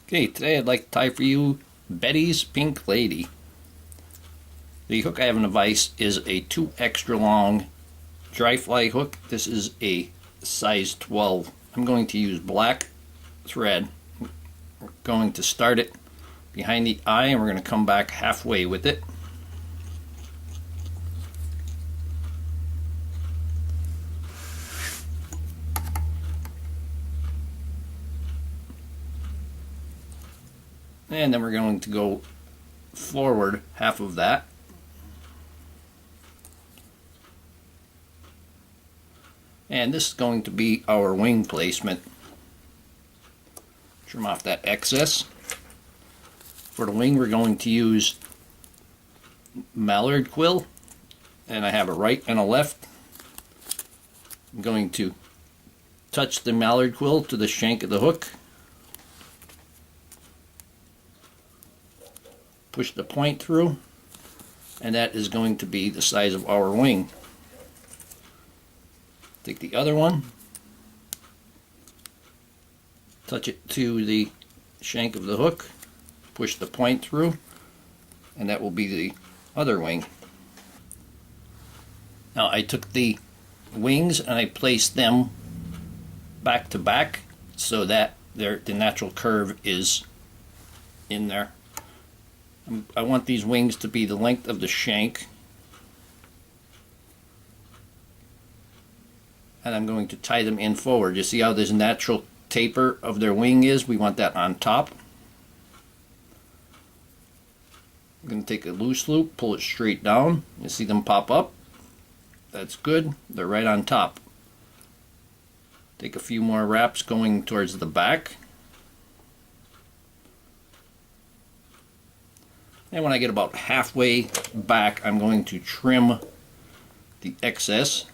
Okay, today I'd like to tie for you Betty's Pink Lady. The hook I have in the vise is a 2 extra long dry fly hook. This is a size 12. I'm going to use black thread. We're going to start it behind the eye and we're going to come back halfway with it. And then we're going to go forward half of that. And this is going to be our wing placement. Trim off that excess. For the wing we're going to use mallard quill. And I have a right and a left. I'm going to touch the mallard quill to the shank of the hook. Push the point through, and that is going to be the size of our wing. Take the other one, touch it to the shank of the hook, push the point through, and that will be the other wing. Now I took the wings and I placed them back to back so that the natural curve is in there. I want these wings to be the length of the shank, and I'm going to tie them in forward. You see how this natural taper of their wing is? We want that on top. I'm going to take a loose loop, pull it straight down. You see them pop up? That's good. They're right on top. Take a few more wraps going towards the back. And when I get about halfway back, I'm going to trim the excess.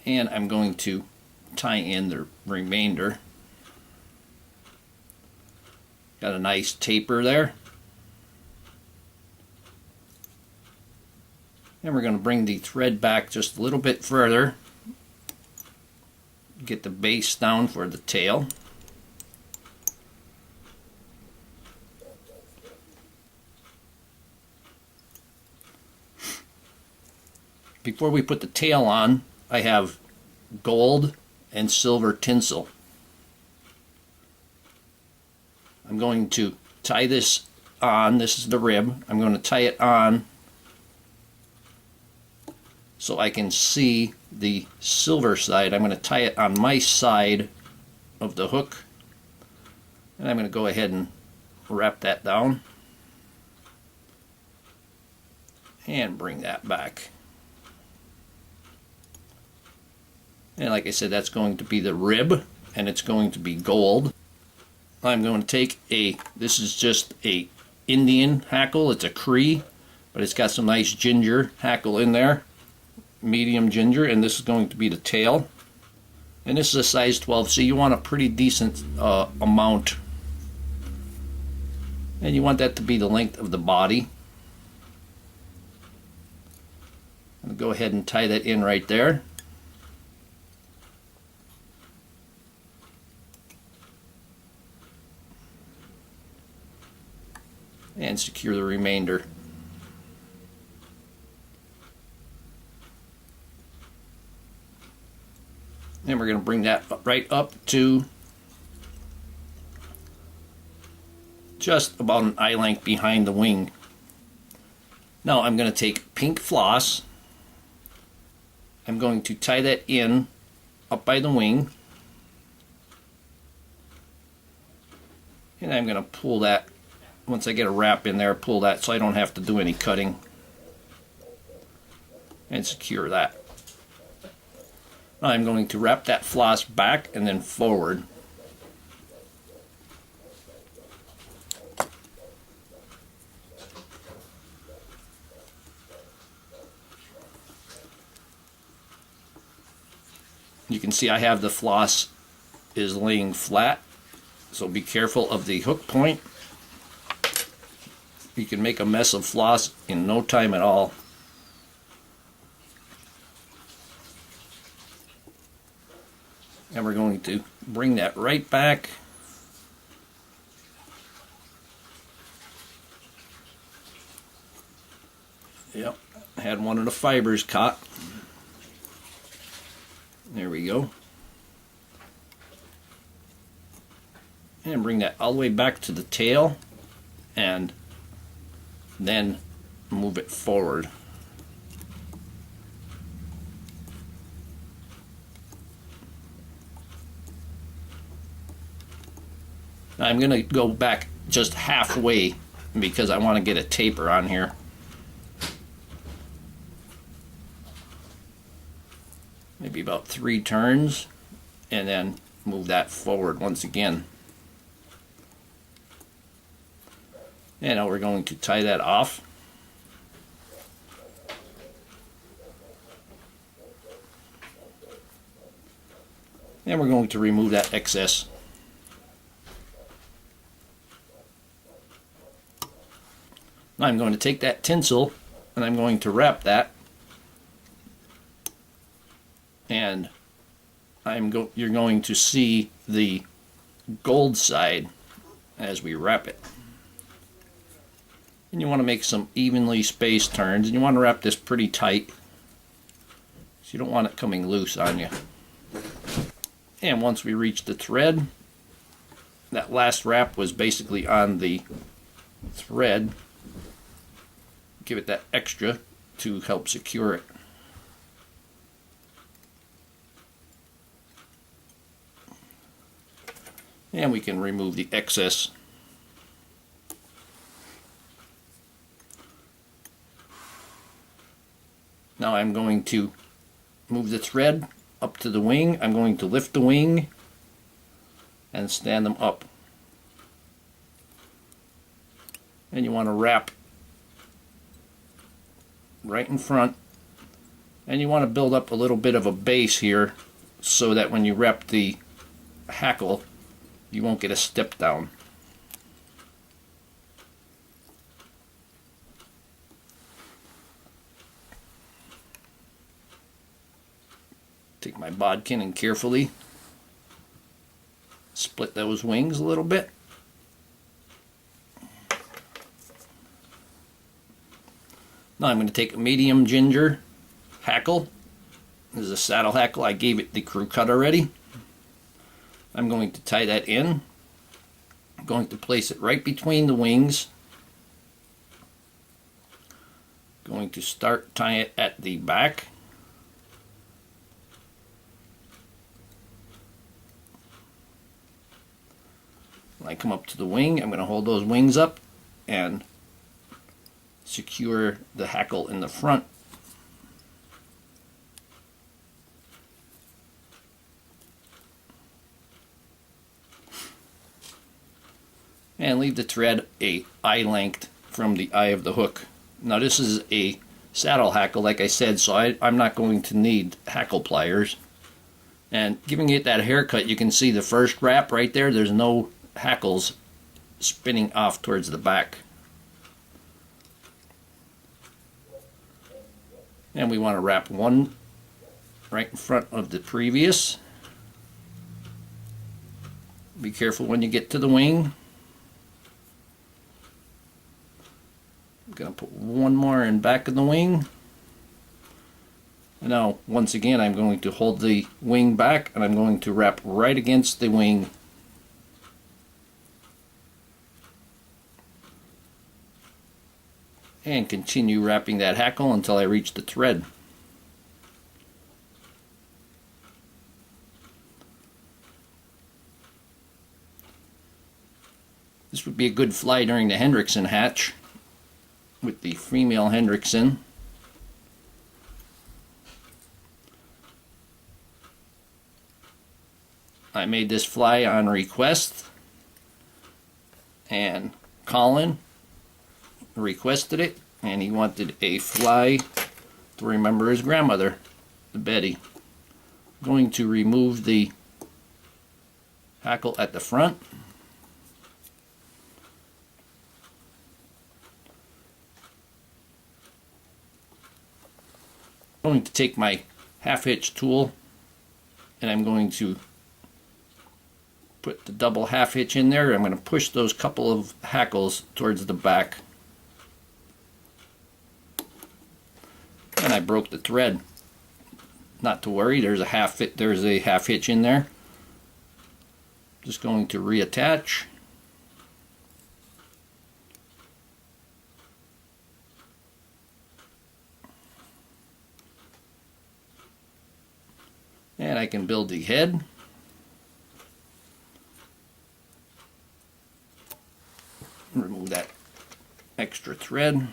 And I'm going to tie in the remainder. Got a nice taper there. And we're going to bring the thread back just a little bit further. Get the base down for the tail. Before we put the tail on, I have gold and silver tinsel. I'm going to tie this on. This is the rib. I'm going to tie it on so I can see the silver side. I'm going to tie it on my side of the hook, and I'm going to go ahead and wrap that down and bring that back. And like I said, that's going to be the rib, and it's going to be gold. I'm going to take this is just a Indian hackle. It's a Cree, but it's got some nice ginger hackle in there, medium ginger, and this is going to be the tail. And this is a size 12, so you want a pretty decent amount. And you want that to be the length of the body. I'll go ahead and tie that in right there. And secure the remainder. And we're going to bring that right up to just about an eye length behind the wing. Now I'm going to take pink floss. I'm going to tie that in up by the wing. And I'm going to pull that. Once I get a wrap in there, pull that so I don't have to do any cutting, and secure that. Now I'm going to wrap that floss back and then forward. You can see I have the floss is laying flat, so be careful of the hook point. You can make a mess of floss in no time at all. And we're going to bring that right back. Yep, had one of the fibers caught. There we go. And bring that all the way back to the tail and then move it forward. Now I'm going to go back just halfway because I want to get a taper on here. Maybe about 3 turns, and then move that forward once again. And now we're going to tie that off. And we're going to remove that excess. Now I'm going to take that tinsel and I'm going to wrap that. And you're going to see the gold side as we wrap it. And you want to make some evenly spaced turns, and you want to wrap this pretty tight so you don't want it coming loose on you. And once we reach the thread, that last wrap was basically on the thread. Give it that extra to help secure it. And we can remove the excess. Now I'm going to move the thread up to the wing. I'm going to lift the wing and stand them up. And you want to wrap right in front. And you want to build up a little bit of a base here so that when you wrap the hackle, you won't get a step down. Take my bodkin and carefully split those wings a little bit. Now I'm going to take a medium ginger hackle. This is a saddle hackle. I gave it the crew cut already. I'm going to tie that in. I'm going to place it right between the wings. Going to start tying it at the back. When I come up to the wing, I'm going to hold those wings up and secure the hackle in the front. And leave the thread a eye length from the eye of the hook. Now this is a saddle hackle, like I said, so I'm not going to need hackle pliers. And giving it that haircut, you can see the first wrap right there, there's no hackles spinning off towards the back. And we want to wrap one right in front of the previous. Be careful when you get to the wing. I'm going to put one more in back of the wing. And now, once again, I'm going to hold the wing back and I'm going to wrap right against the wing. And continue wrapping that hackle until I reach the thread. This would be a good fly during the Hendrickson hatch with the female Hendrickson. I made this fly on request, and Colin requested it, and he wanted a fly to remember his grandmother, the Betty. I'm going to remove the hackle at the front. I'm going to take my half hitch tool and I'm going to put the double half hitch in there. I'm going to push those couple of hackles towards the back. And I broke the thread. Not to worry, there's a half hitch in there. Just going to reattach. And I can build the head. Remove that extra thread.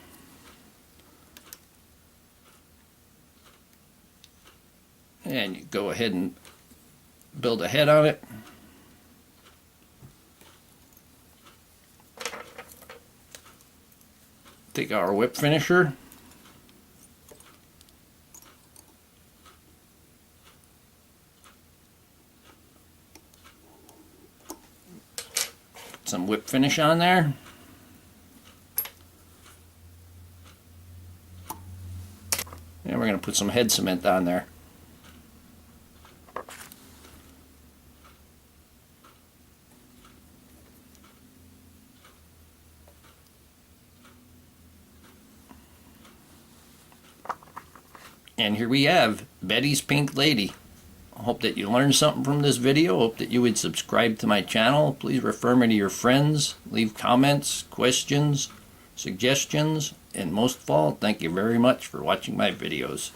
And you go ahead and build a head on it. Take our whip finisher. Put some whip finish on there. And we're going to put some head cement on there. And here we have Betty's Pink Lady. I hope that you learned something from this video. I hope that you would subscribe to my channel. Please refer me to your friends. Leave comments, questions, suggestions. And most of all, thank you very much for watching my videos.